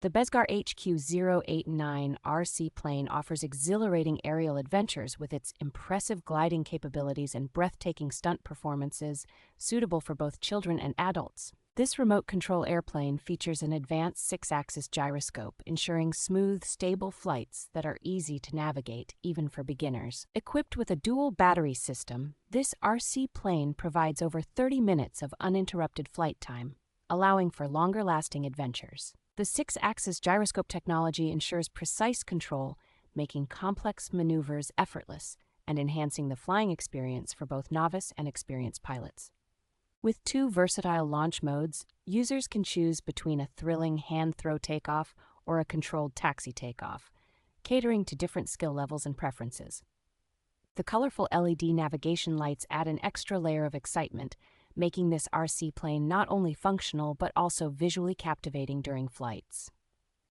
The BEZGAR HQ089 RC Plane offers exhilarating aerial adventures with its impressive gliding capabilities and breathtaking stunt performances, suitable for both children and adults. This remote control airplane features an advanced 6-axis gyroscope, ensuring smooth, stable flights that are easy to navigate, even for beginners. Equipped with a dual battery system, this RC plane provides over 30 minutes of uninterrupted flight time, allowing for longer-lasting adventures. The 6-axis gyroscope technology ensures precise control, making complex maneuvers effortless and enhancing the flying experience for both novice and experienced pilots. With 2 versatile launch modes, users can choose between a thrilling hand-throw takeoff or a controlled taxi takeoff, catering to different skill levels and preferences. The colorful LED navigation lights add an extra layer of excitement, making this RC plane not only functional but also visually captivating during flights.